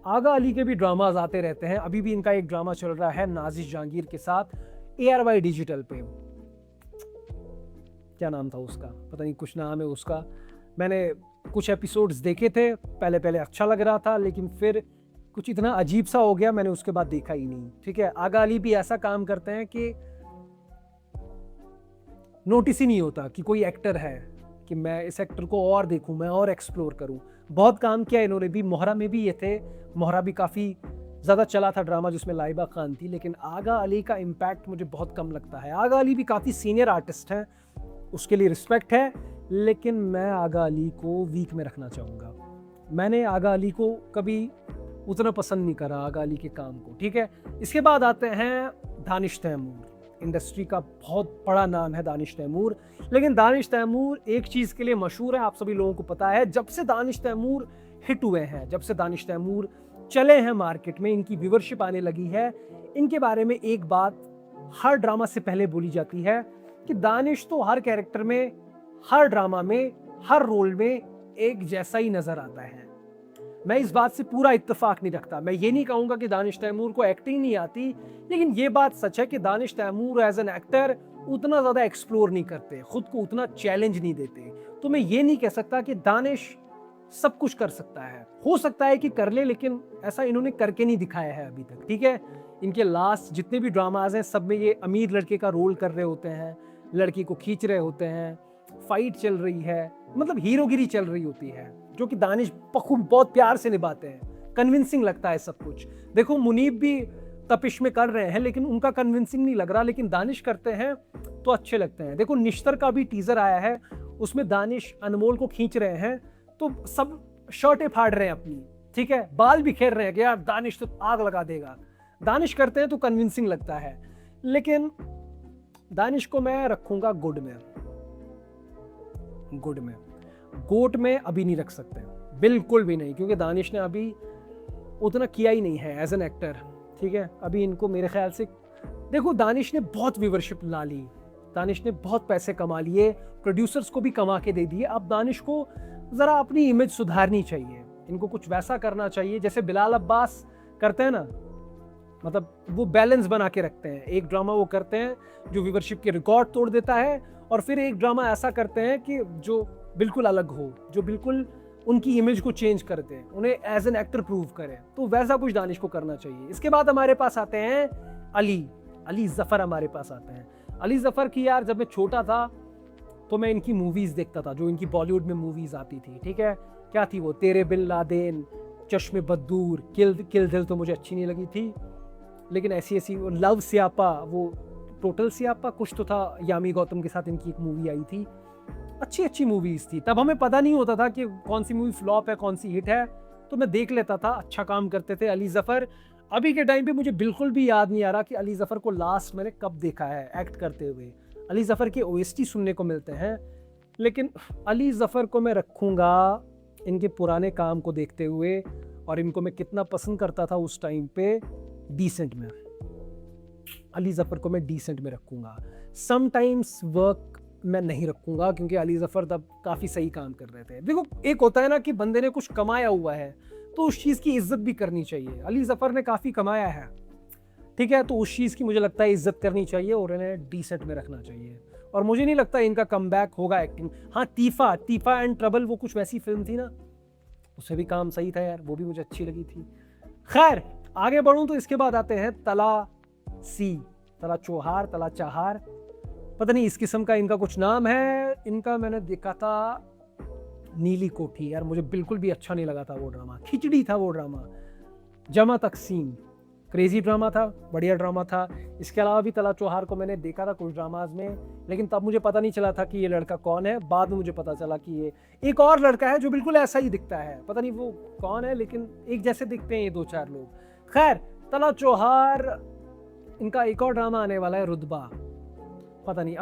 आगा अली के भी ड्रामाज आते रहते हैं। अभी भी इनका एक ड्रामा चल रहा है नाजिश जहांगीर के साथ, ARY डिजिटल पे। क्या नाम था उसका, पता नहीं, कुछ नाम है उसका। मैंने कुछ एपिसोड्स देखे थे, पहले पहले अच्छा लग रहा था, लेकिन फिर कुछ इतना अजीब सा हो गया, मैंने उसके बाद देखा ही नहीं। ठीक है, आगा अली भी ऐसा काम करते हैं कि नोटिस ही नहीं होता कि कोई एक्टर है, कि मैं इस एक्टर को और देखूं, मैं और एक्सप्लोर करूं। बहुत काम किया इन्होंने भी, मोहरा में भी ये थे, मोहरा भी काफ़ी ज़्यादा चला था ड्रामा जिसमें लाइबा खान थी, लेकिन आगा अली का इम्पैक्ट मुझे बहुत कम लगता है। आगा अली भी काफ़ी सीनियर आर्टिस्ट हैं, उसके लिए रिस्पेक्ट है, लेकिन मैं आगा अली को वीक में रखना चाहूँगा। मैंने आगा अली को कभी उतना पसंद नहीं करा, आगा अली के काम को। ठीक है, इसके बाद आते हैं दानिश तैमूर। इंडस्ट्री का बहुत बड़ा नाम है दानिश तैमूर, लेकिन दानिश तैमूर एक चीज़ के लिए मशहूर है, आप सभी लोगों को पता है। जब से दानिश तैमूर हिट हुए हैं, जब से दानिश तैमूर चले हैं मार्केट में, इनकी व्यूवरशिप आने लगी है, इनके बारे में एक बात हर ड्रामा से पहले बोली जाती है कि दानिश तो हर कैरेक्टर में, हर ड्रामा में, हर रोल में एक जैसा ही नजर आता है। मैं इस बात से पूरा इत्तेफाक नहीं रखता। मैं ये नहीं कहूँगा कि दानिश तैमूर को एक्टिंग नहीं आती, लेकिन ये बात सच है कि Danish Taimur as an actor उतना ज़्यादा एक्सप्लोर नहीं करते, खुद को उतना चैलेंज नहीं देते। तो मैं ये नहीं कह सकता कि दानिश सब कुछ कर सकता है, हो सकता है कि कर ले, लेकिन ऐसा इन्होंने करके नहीं दिखाया है अभी तक। ठीक है, इनके लास्ट जितने भी ड्रामाज हैं, सब में ये अमीर लड़के का रोल कर रहे होते हैं, लड़की को खींच रहे होते हैं, फाइट चल रही है, मतलब हीरोगिरी चल रही होती है, जो कि दानिश बखूब बहुत प्यार से निभाते हैं। कन्विंसिंग लगता है सब कुछ। देखो मुनीब भी तपिश में कर रहे हैं, लेकिन उनका कन्विंसिंग नहीं लग रहा, लेकिन दानिश करते हैं तो अच्छे लगते हैं। देखो निश्तर का भी टीजर आया है, उसमें दानिश अनमोल को खींच रहे हैं, तो सब शर्टें फाड़ रहे हैं अपनी, ठीक है, बाल बिखेर रहे हैं कि यार दानिश तो आग लगा देगा। दानिश करते हैं तो कन्विंसिंग लगता है, लेकिन दानिश को मैं रखूंगा गुड में। गोट में अभी नहीं रख सकते, बिल्कुल भी नहीं, क्योंकि दानिश ने अभी उतना किया ही नहीं है एज एन एक्टर। ठीक है, अभी इनको मेरे ख्याल से, देखो दानिश ने बहुत व्यूवरशिप ला ली, दानिश ने बहुत पैसे कमा लिए, प्रोड्यूसर्स को भी कमा के दे दिए। अब दानिश को ज़रा अपनी इमेज सुधारनी चाहिए, इनको कुछ वैसा करना चाहिए जैसे बिलाल अब्बास करते हैं ना, मतलब वो बैलेंस बना के रखते हैं। एक ड्रामा वो करते हैं जो व्यूवरशिप के रिकॉर्ड तोड़ देता है, और फिर एक ड्रामा ऐसा करते हैं कि जो बिल्कुल अलग हो, जो बिल्कुल उनकी इमेज को चेंज कर दें, उन्हें एज एन एक्टर प्रूव करें। तो वैसा कुछ दानिश को करना चाहिए। इसके बाद हमारे पास आते हैं अली जफर हमारे पास आते हैं। अली जफर की यार जब मैं छोटा था तो मैं इनकी मूवीज़ देखता था, जो इनकी बॉलीवुड में मूवीज़ आती थी, ठीक है। क्या थी वो, तेरे बिन लादेन, चश्मे बदूर, किल दिल तो मुझे अच्छी नहीं लगी थी, लेकिन ऐसी लव सियापा, वो टोटल सियापा कुछ तो था, यामी गौतम के साथ इनकी एक मूवी आई थी। अच्छी मूवीज़ थी। तब हमें पता नहीं होता था कि कौन सी मूवी फ्लॉप है, कौन सी हिट है, तो मैं देख लेता था। अच्छा काम करते थे अली जफ़र। अभी के टाइम पे मुझे बिल्कुल भी याद नहीं आ रहा कि अली जफ़र को लास्ट मैंने कब देखा है एक्ट करते हुए। अली जफ़र के OST सुनने को मिलते हैं, लेकिन अली जफ़र को मैं रखूँगा इनके पुराने काम को देखते हुए, और इनको मैं कितना पसंद करता था उस टाइम पे, डिसेंट में। अली जफ़र को मैं डिसेंट में रखूँगा। समटाइम्स वर्क मैं नहीं रखूँगा, क्योंकि अली जफ़र तब काफ़ी सही काम कर रहे थे। देखो, एक होता है ना कि बंदे ने कुछ कमाया हुआ है तो उस चीज़ की इज्जत भी करनी चाहिए। अली जफ़र ने काफ़ी कमाया है, ठीक है, तो उस चीज़ की मुझे लगता है इज्जत करनी चाहिए और इन्हें डिसेंट में रखना चाहिए। और मुझे नहीं लगता इनका कमबैक होगा एक्टिंग। हाँ, तीफा एंड ट्रबल, वो कुछ वैसी फिल्म थी ना, उससे भी काम सही था यार, वो भी मुझे अच्छी लगी थी। खैर, आगे बढ़ूँ तो इसके बाद आते हैं तला चाहार, पता नहीं इस किस्म का इनका कुछ नाम है। इनका मैंने देखा था नीली कोठी, यार मुझे बिल्कुल भी अच्छा नहीं लगा था वो ड्रामा, खिचड़ी था वो ड्रामा। जमा तकसीम, क्रेजी ड्रामा था, बढ़िया ड्रामा था। इसके अलावा भी तला चौहार को मैंने देखा था कुछ ड्रामाज में, लेकिन तब मुझे पता नहीं चला था कि ये लड़का कौन है। बाद में मुझे पता चला कि ये एक और लड़का है जो बिल्कुल ऐसा ही दिखता है, पता नहीं वो कौन है, लेकिन एक जैसे दिखते हैं ये 2-4 लोग। खैर, तला चौहार, इनका एक और ड्रामा आने वाला है रुतबा, पता नहीं,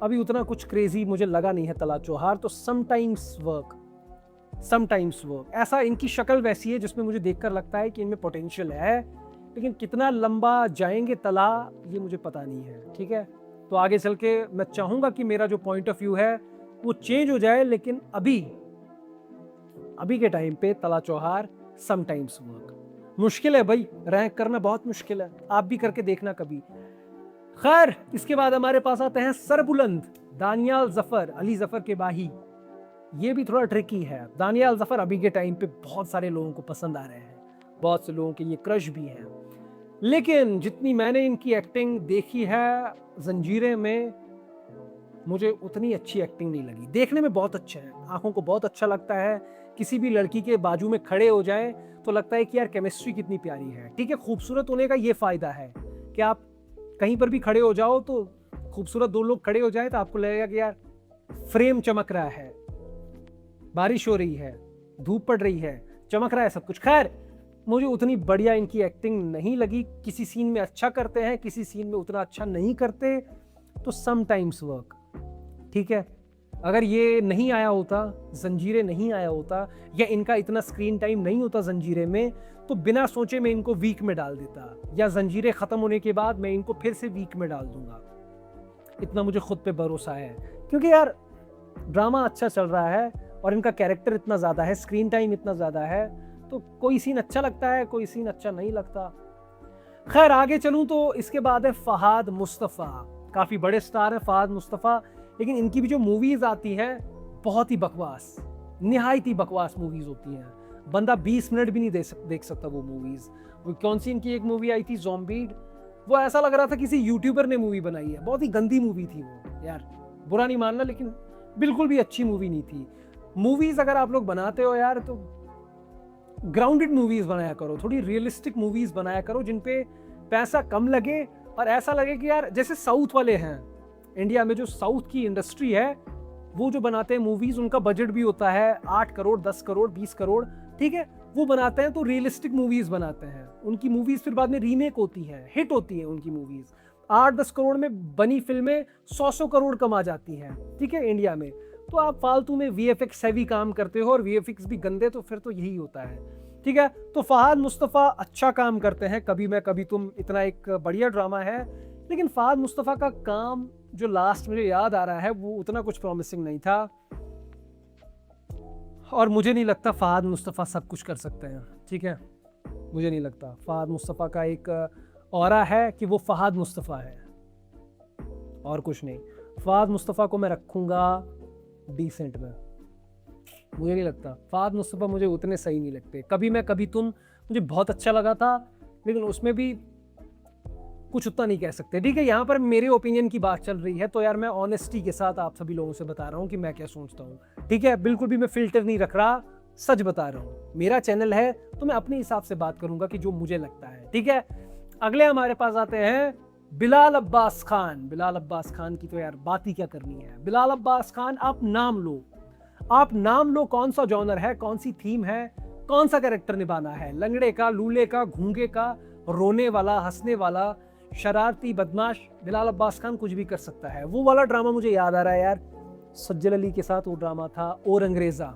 अभी उतना कुछ क्रेजी मुझे लगा नहीं है तला चौहार। तो समटाइम्स वर्क, ऐसा इनकी शक्ल वैसी है जिसमें मुझे देखकर लगता है कि इनमें पोटेंशियल है, लेकिन कितना लंबा जाएंगे तला ये मुझे पता नहीं है, ठीक है। तो आगे चल के मैं चाहूँगा कि मेरा जो पॉइंट ऑफ व्यू है वो चेंज हो जाए, लेकिन अभी के टाइम पे तला चौहार समटाइम्स वर्क। मुश्किल है भाई, रैंक करना बहुत मुश्किल है, आप भी करके देखना कभी। खैर, इसके बाद हमारे पास आते हैं सरबुलंद, दानियाल जफर, अली जफर के बाही। ये भी थोड़ा ट्रिकी है। दानियाल जफर अभी के टाइम पे बहुत सारे लोगों को पसंद आ रहे हैं, बहुत से लोगों के ये क्रश भी हैं, लेकिन जितनी मैंने इनकी एक्टिंग देखी है जंजीरें में, मुझे उतनी अच्छी एक्टिंग नहीं लगी। देखने में बहुत अच्छा है, आंखों को बहुत अच्छा लगता है, किसी भी लड़की के बाजू में खड़े हो जाए तो लगता है कि यार केमिस्ट्री कितनी प्यारी है, ठीक है। खूबसूरत होने का ये फ़ायदा है कि आप कहीं पर भी खड़े हो जाओ तो खूबसूरत 2 लोग खड़े हो जाए तो आपको लगेगा कि यार फ्रेम चमक रहा है, बारिश हो रही है, धूप पड़ रही है, चमक रहा है सब कुछ। खैर, मुझे उतनी बढ़िया इनकी एक्टिंग नहीं लगी। किसी सीन में अच्छा करते हैं, किसी सीन में उतना अच्छा नहीं करते, तो समटाइम्स वर्क, ठीक है। अगर ये नहीं आया होता, जंजीरें नहीं आया होता, या इनका इतना स्क्रीन टाइम नहीं होता जंजीरें में, तो बिना सोचे मैं इनको वीक में डाल देता, या जंजीरें ख़त्म होने के बाद मैं इनको फिर से वीक में डाल दूंगा। इतना मुझे खुद पे भरोसा है, क्योंकि यार ड्रामा अच्छा चल रहा है और इनका कैरेक्टर इतना ज़्यादा है, स्क्रीन टाइम इतना ज़्यादा है, तो कोई सीन अच्छा लगता है, कोई सीन अच्छा नहीं लगता। खैर, आगे चलूँ तो इसके बाद है फहाद मुस्तफ़ा। काफ़ी बड़े स्टार हैं फहाद मुस्तफ़ा, लेकिन इनकी भी जो मूवीज़ आती हैं बहुत ही बकवास, निहायत ही बकवास मूवीज़ होती हैं। बंदा 20 मिनट भी नहीं देख सकता वो मूवीज़। वो कौन सी इनकी एक मूवी आई थी ज़ॉम्बीड, वो ऐसा लग रहा था किसी यूट्यूबर ने मूवी बनाई है, बहुत ही गंदी मूवी थी वो यार, बुरा नहीं मानना, लेकिन बिल्कुल भी अच्छी मूवी नहीं थी। मूवीज़ अगर आप लोग बनाते हो यार तो ग्राउंडेड मूवीज़ बनाया करो, थोड़ी रियलिस्टिक मूवीज़ बनाया करो जिन पे पैसा कम लगे और ऐसा लगे कि यार जैसे साउथ वाले हैं, इंडिया में जो साउथ की इंडस्ट्री है वो जो बनाते हैं मूवीज़, उनका बजट भी होता है 8 करोड़ 10 करोड़ 20 करोड़, ठीक है। वो बनाते हैं तो रियलिस्टिक मूवीज़ बनाते हैं, उनकी मूवीज़ फिर बाद में रीमेक होती हैं, हिट होती हैं उनकी मूवीज़। 8-10 करोड़ में बनी फिल्में 100 करोड़ कमा जाती हैं, ठीक है, इंडिया में। तो आप फालतू में VFX हैवी काम करते हो और VFX भी गंदे, तो फिर तो यही होता है, ठीक है। तो फहाद मुस्तफ़ा अच्छा काम करते हैं, कभी मैं कभी तुम, इतना एक बढ़िया ड्रामा है, लेकिन फहाद मुस्तफ़ा का काम जो लास्ट मुझे याद आ रहा है वो उतना कुछ प्रॉमिसिंग नहीं था, और मुझे नहीं लगता फहाद मुस्तफ़ा सब कुछ कर सकते हैं, ठीक है। मुझे नहीं लगता। फहाद मुस्तफ़ा का एक ऑरा है कि वो फहाद मुस्तफ़ा है और कुछ नहीं। फहाद मुस्तफ़ा को मैं रखूँगा डिसेंट में, मुझे नहीं लगता। फहद मुस्तफ़ा मुझे उतने सही नहीं लगते। कभी मैं कभी तुम मुझे बहुत अच्छा लगा था, लेकिन उसमें भी कुछ उतना नहीं कह सकते। ठीक है, यहाँ पर मेरे ओपिनियन की बात चल रही है, तो यार मैं ऑनेस्टी के साथ आप सभी लोगों से बता रहा हूँ कि मैं क्या सोचता हूँ। ठीक है, बिल्कुल भी मैं फिल्टर नहीं रख रहा, सच बता रहा हूँ। मेरा चैनल है तो मैं अपने हिसाब से बात करूंगा कि जो मुझे लगता है। ठीक है, अगले हमारे पास आते हैं बिलाल अब्बास खान। बिलाल अब्बास खान की तो यार बात ही क्या करनी है। बिलाल अब्बास खान, आप नाम लो, आप नाम लो, कौन सा जॉनर है, कौन सी थीम है, कौन सा कैरेक्टर निभाना है, लंगड़े का, लूले का, घूंगे का, रोने वाला, हंसने वाला, शरारती, बदमाश, बिलाल अब्बास खान कुछ भी कर सकता है। वो वाला ड्रामा मुझे याद आ रहा है यार, सज्जल अली के साथ वो ड्रामा था और अंग्रेजा,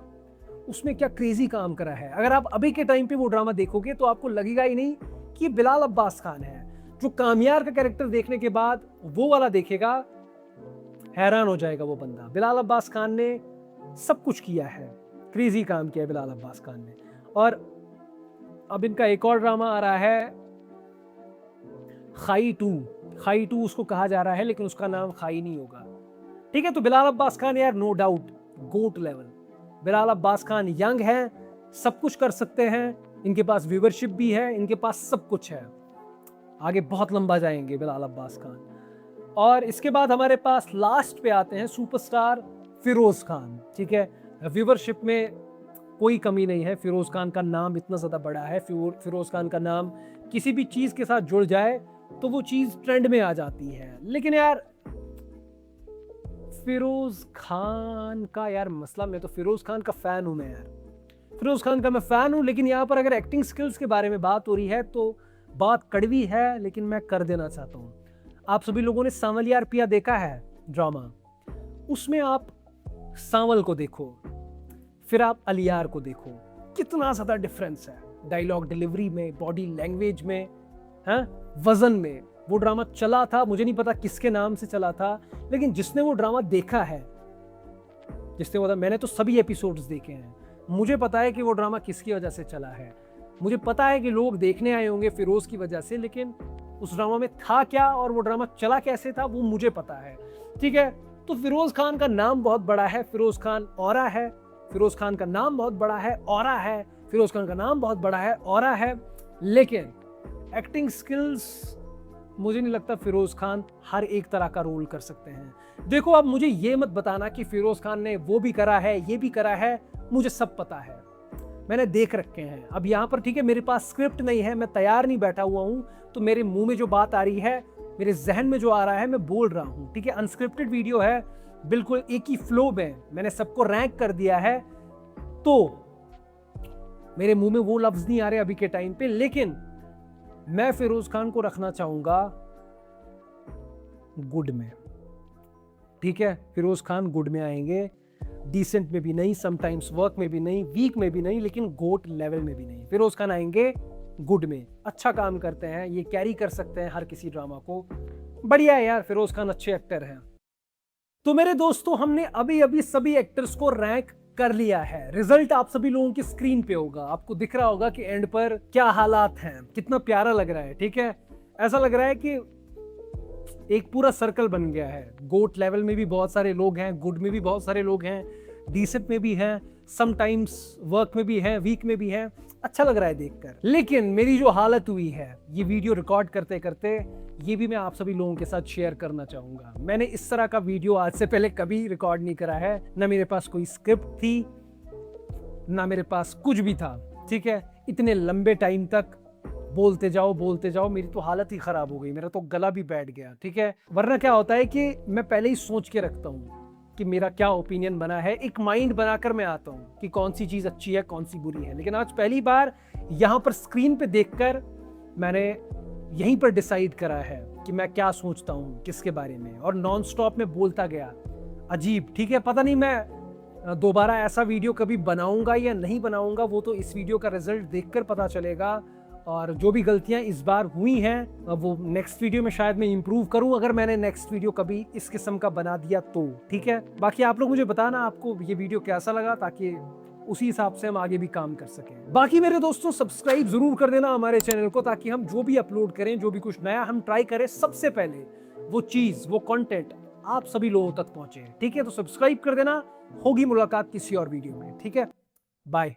उसमें क्या क्रेजी काम करा है। अगर आप अभी के टाइम पे वो ड्रामा देखोगे तो आपको लगेगा ही नहीं कि बिलाल अब्बास खान है। जो कामयार का कैरेक्टर देखने के बाद वो वाला देखेगा, हैरान हो जाएगा वो बंदा। बिलाल अब्बास खान ने सब कुछ किया है, क्रेजी काम किया है बिलाल अब्बास खान ने। और अब इनका एक और ड्रामा आ रहा है, खाई 2। खाई 2 उसको कहा जा रहा है, लेकिन उसका नाम खाई नहीं होगा। ठीक है, तो बिलाल अब्बास खान यार नो डाउट गोट लेवल। बिलाल अब्बास खान यंग है, सब कुछ कर सकते हैं, इनके पास व्यूवरशिप भी है, इनके पास सब कुछ है, आगे बहुत लंबा जाएंगे बिलाल अब्बास खान। और इसके बाद हमारे पास लास्ट पे आते हैं सुपरस्टार फिरोज खान। ठीक है, व्यूवरशिप में कोई कमी नहीं है, फिरोज खान का नाम इतना ज़्यादा बड़ा है, फिरोज खान का नाम किसी भी चीज़ के साथ जुड़ जाए तो वो चीज़ ट्रेंड में आ जाती है। लेकिन यार फिरोज खान का यार मसला, मैं तो फिरोज खान का फ़ैन हूँ, मैं यार फिरोज खान का मैं फ़ैन हूँ। लेकिन यहाँ पर अगर एक्टिंग स्किल्स के बारे में बात हो रही है तो बात कड़वी है, लेकिन मैं कर देना चाहता हूँ। आप सभी लोगों ने सांवलियार पिया देखा है ड्रामा, उसमें आप सांवल को देखो, फिर आप अलियार को देखो, कितना ज़्यादा डिफरेंस है डायलॉग डिलीवरी में, बॉडी लैंग्वेज में, हाँ, वजन में। वो ड्रामा चला था, मुझे नहीं पता किसके नाम से चला था, लेकिन जिसने वो ड्रामा देखा है, जिसने वो, मैंने तो सभी एपिसोड्स देखे हैं, मुझे पता है कि वो ड्रामा किसकी वजह से चला है। मुझे पता है कि लोग देखने आए होंगे फिरोज की वजह से, लेकिन उस ड्रामा में था क्या और वो ड्रामा चला कैसे था वो मुझे पता है। ठीक है, तो फिरोज खान का नाम बहुत बड़ा है, फिरोज खान औरा है, फिरोज खान का नाम बहुत बड़ा है, औरा है, फिरोज खान का नाम बहुत बड़ा है, औरा है। लेकिन एक्टिंग स्किल्स मुझे नहीं लगता फिरोज खान हर एक तरह का रोल कर सकते हैं। देखो, अब मुझे ये मत बताना कि फिरोज खान ने वो भी करा है, ये भी करा है, मुझे सब पता है, मैंने देख रखे हैं। अब यहाँ पर ठीक है, मेरे पास स्क्रिप्ट नहीं है, मैं तैयार नहीं बैठा हुआ हूँ, तो मेरे मुंह में जो बात आ रही है, मेरे जहन में जो आ रहा है, मैं बोल रहा हूँ। ठीक है, अनस्क्रिप्टेड वीडियो है, बिल्कुल एक ही फ्लो में मैंने सबको रैंक कर दिया है, तो मेरे मुंह में वो लफ्ज नहीं आ रहे अभी के टाइम पे। लेकिन मैं फिरोज खान को रखना चाहूंगा गुड में। ठीक है, फिरोज खान गुड में आएंगे, डिसेंट में भी नहीं, समटाइम्स वर्क में भी नहीं, वीक में भी नहीं, लेकिन गोट लेवल में भी नहीं। फिरोज खान आएंगे गुड में, अच्छा काम करते हैं, ये कैरी कर सकते हैं हर किसी ड्रामा को। बढ़िया है यार, फिरोज खान अच्छे एक्टर हैं। तो मेरे दोस्तों, हमने अभी अभी सभी एक्टर्स को रैंक कर लिया है। रिजल्ट आप सभी लोगों की स्क्रीन पे होगा, आपको दिख रहा होगा कि एंड पर क्या हालात हैं, कितना प्यारा लग रहा है। ठीक है, ऐसा लग रहा है कि एक पूरा सर्कल बन गया है। गोट लेवल में भी बहुत सारे लोग हैं, गुड में भी बहुत सारे लोग हैं, डिसेंट में भी हैं, समटाइम्स वर्क में भी हैं, वीक में भी हैं। अच्छा लग रहा है देखकर। लेकिन मेरी जो हालत हुई है ये वीडियो रिकॉर्ड करते करते, ये भी मैं आप सभी लोगों के साथ शेयर करना चाहूंगा। मैंने इस तरह का वीडियो आज से पहले कभी रिकॉर्ड नहीं करा है, ना मेरे पास कोई स्क्रिप्ट थी, ना मेरे पास कुछ भी था। ठीक है, इतने लंबे टाइम तक बोलते जाओ, मेरी तो हालत ही खराब हो गई, मेरा तो गला भी बैठ गया। ठीक है, वरना क्या होता है कि मैं पहले ही सोच के रखता हूँ कि मेरा क्या ओपिनियन बना है, एक माइंड बनाकर मैं आता हूँ कि कौन सी चीज़ अच्छी है, कौन सी बुरी है। लेकिन आज पहली बार यहाँ पर स्क्रीन पे देखकर मैंने यहीं पर डिसाइड करा है कि मैं क्या सोचता हूँ किसके बारे में, और नॉन स्टॉप में बोलता गया। अजीब, ठीक है, पता नहीं मैं दोबारा ऐसा वीडियो कभी बनाऊंगा या नहीं बनाऊंगा, वो तो इस वीडियो का रिजल्ट देखकर पता चलेगा। और जो भी गलतियां इस बार हुई हैं वो नेक्स्ट वीडियो में शायद मैं इंप्रूव करूं, अगर मैंने नेक्स्ट वीडियो कभी इस किस्म का बना दिया तो। ठीक है, बाकी आप लोग मुझे बताना आपको ये वीडियो कैसा लगा, ताकि उसी हिसाब से हम आगे भी काम कर सकें। बाकी मेरे दोस्तों, सब्सक्राइब जरूर कर देना हमारे चैनल को, ताकि हम जो भी अपलोड करें, जो भी कुछ नया हम ट्राई करें, सबसे पहले वो चीज़, वो कंटेंट आप सभी लोगों तक पहुंचे। ठीक है, तो सब्सक्राइब कर देना। होगी मुलाकात किसी और वीडियो में। ठीक है, बाय।